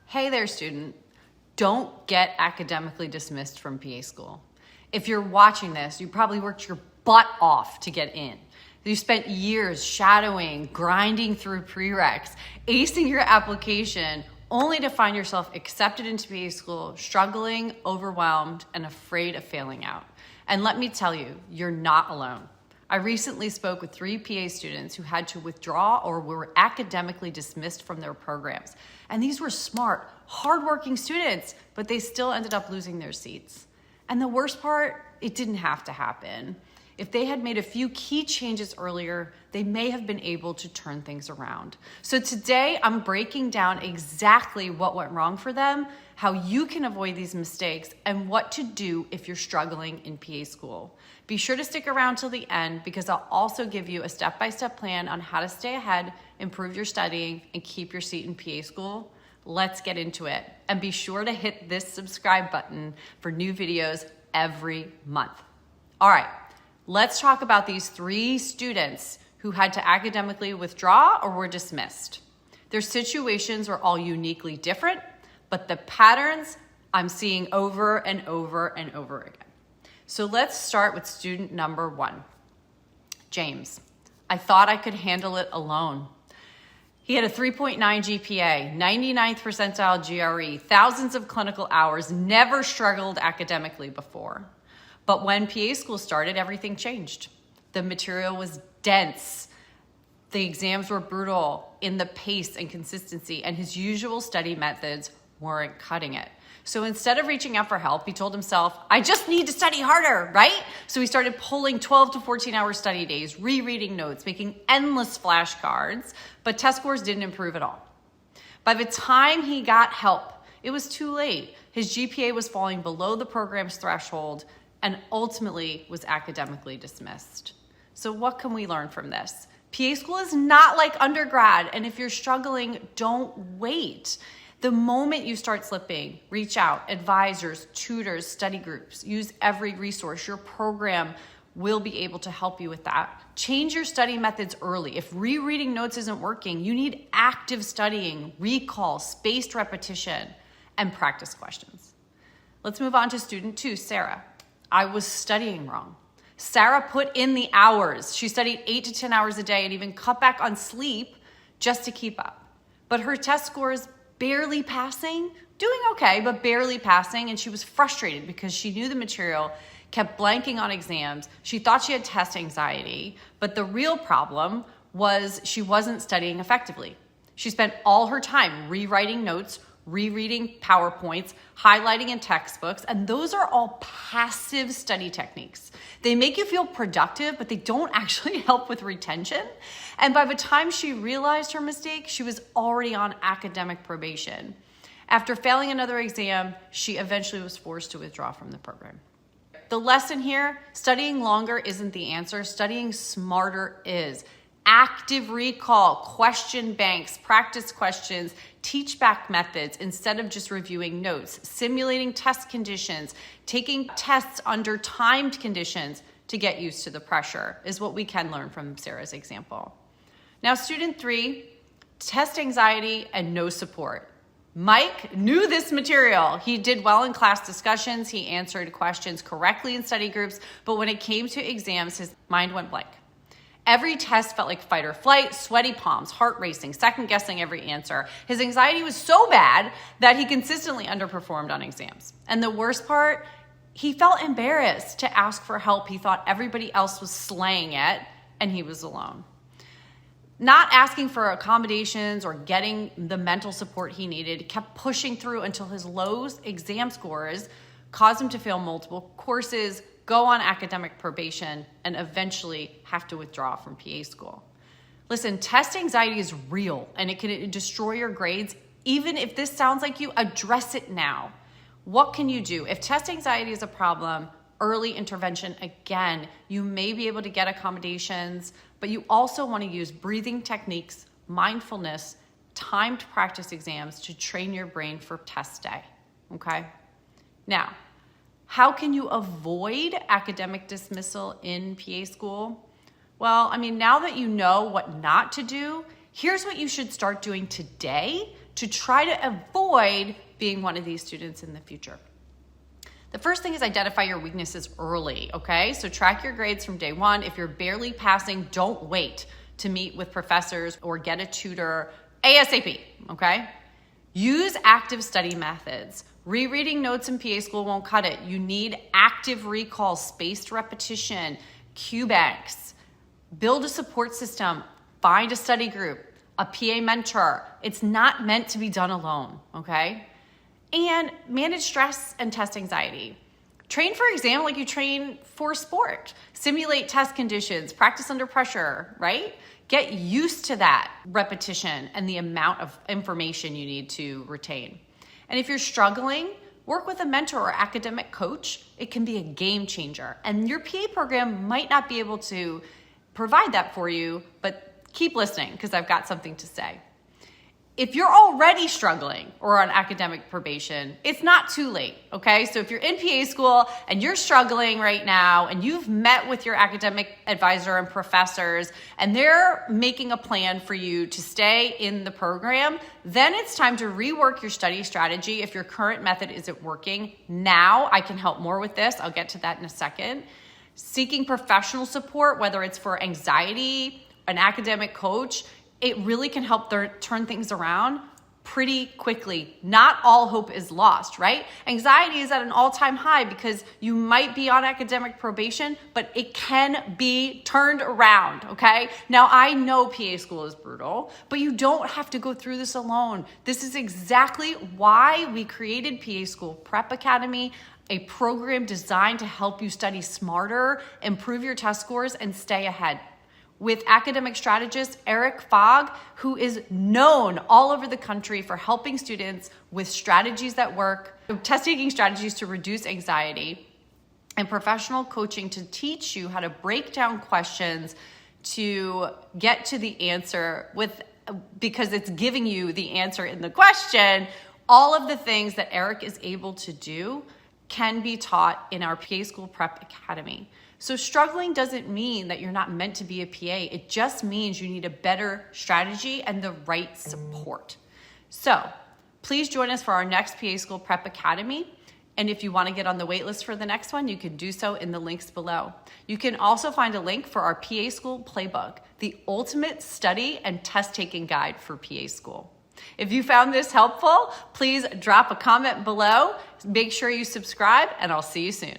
Hey there, student. Don't get academically dismissed from PA school. If you're watching this, you probably worked your butt off to get in. You spent years shadowing, grinding through prereqs, acing your application, only to find yourself accepted into PA school, struggling, overwhelmed, and afraid of failing out. And let me tell you, you're not alone. I recently spoke with 3 PA students who had to withdraw or were academically dismissed from their programs. And these were smart, hardworking students, but they still ended up losing their seats. And the worst part, it didn't have to happen. If they had made a few key changes earlier, they may have been able to turn things around. So today, I'm breaking down exactly what went wrong for them, how you can avoid these mistakes, and what to do if you're struggling in PA school. Be sure to stick around till the end because I'll also give you a step-by-step plan on how to stay ahead, improve your studying, and keep your seat in PA school. Let's get into it. And be sure to hit this subscribe button for new videos every month. All right, let's talk about these 3 students who had to academically withdraw or were dismissed. Their situations were all uniquely different, but the patterns I'm seeing over and over and over again. So let's start with student number 1, James. I thought I could handle it alone. He had a 3.9 GPA, 99th percentile GRE, thousands of clinical hours, never struggled academically before. But when PA school started, everything changed. The material was dense. The exams were brutal in the pace and consistency, and his usual study methods weren't cutting it. So instead of reaching out for help, he told himself, I just need to study harder, right? So he started pulling 12 to 14-hour study days, rereading notes, making endless flashcards, but test scores didn't improve at all. By the time he got help, it was too late. His GPA was falling below the program's threshold and ultimately was academically dismissed. So what can we learn from this? PA school is not like undergrad, and if you're struggling, don't wait. The moment you start slipping, reach out, advisors, tutors, study groups, use every resource. Your program will be able to help you with that. Change your study methods early. If rereading notes isn't working, you need active studying, recall, spaced repetition, and practice questions. Let's move on to student 2, Sarah. I was studying wrong. Sarah put in the hours. She studied 8 to 10 hours a day and even cut back on sleep just to keep up. But her test scores barely passing, doing okay, but barely passing, and she was frustrated because she knew the material, kept blanking on exams. She thought she had test anxiety, but the real problem was she wasn't studying effectively. She spent all her time rewriting notes, rereading PowerPoints, highlighting in textbooks, and those are all passive study techniques. They make you feel productive, but they don't actually help with retention. And by the time she realized her mistake, she was already on academic probation. After failing another exam, she eventually was forced to withdraw from the program. The lesson here, studying longer isn't the answer. Studying smarter is. Active recall, question banks, practice questions, teach back methods instead of just reviewing notes, simulating test conditions, taking tests under timed conditions to get used to the pressure is what we can learn from Sarah's example. Now, student 3, test anxiety and no support. Mike knew this material. He did well in class discussions. He answered questions correctly in study groups, but when it came to exams, his mind went blank. Every test felt like fight or flight, sweaty palms, heart racing, second guessing every answer. His anxiety was so bad that he consistently underperformed on exams. And the worst part, he felt embarrassed to ask for help. He thought everybody else was slaying it and he was alone. Not asking for accommodations or getting the mental support he needed, kept pushing through until his low exam scores caused him to fail multiple courses, go on academic probation, and eventually have to withdraw from PA school. Listen, test anxiety is real and it can destroy your grades. Even if this sounds like you, address it now. What can you do? If test anxiety is a problem, early intervention, again, you may be able to get accommodations, but you also want to use breathing techniques, mindfulness, timed practice exams to train your brain for test day, okay? Now, how can you avoid academic dismissal in PA school? Well, now that you know what not to do, here's what you should start doing today to try to avoid being one of these students in the future. The first thing is identify your weaknesses early, okay? So track your grades from day one. If you're barely passing, don't wait to meet with professors or get a tutor ASAP, okay? Use active study methods. Rereading notes in PA school won't cut it. You need active recall, spaced repetition, Q banks. Build a support system. Find a study group, a PA mentor. It's not meant to be done alone, okay? And manage stress and test anxiety. Train for exam like you train for sport. Simulate test conditions, practice under pressure, right? Get used to that repetition and the amount of information you need to retain. And if you're struggling, work with a mentor or academic coach. It can be a game changer. And your PA program might not be able to provide that for you, but keep listening because I've got something to say. If you're already struggling or on academic probation, it's not too late, okay? So if you're in PA school and you're struggling right now and you've met with your academic advisor and professors and they're making a plan for you to stay in the program, then it's time to rework your study strategy if your current method isn't working. Now I can help more with this. I'll get to that in a second. Seeking professional support, whether it's for anxiety, an academic coach, it really can help turn things around pretty quickly. Not all hope is lost, right? Anxiety is at an all-time high because you might be on academic probation, but it can be turned around, okay? Now, I know PA school is brutal, but you don't have to go through this alone. This is exactly why we created PA School Prep Academy, a program designed to help you study smarter, improve your test scores, and stay ahead. With academic strategist Eric Fogg, who is known all over the country for helping students with strategies that work, test-taking strategies to reduce anxiety, and professional coaching to teach you how to break down questions to get to the answer because it's giving you the answer in the question. All of the things that Eric is able to do can be taught in our PA School Prep Academy. So struggling doesn't mean that you're not meant to be a PA. It just means you need a better strategy and the right support. So please join us for our next PA School Prep Academy. And if you want to get on the wait list for the next one, you can do so in the links below. You can also find a link for our PA School Playbook, the ultimate study and test-taking guide for PA School. If you found this helpful, please drop a comment below. Make sure you subscribe, and I'll see you soon.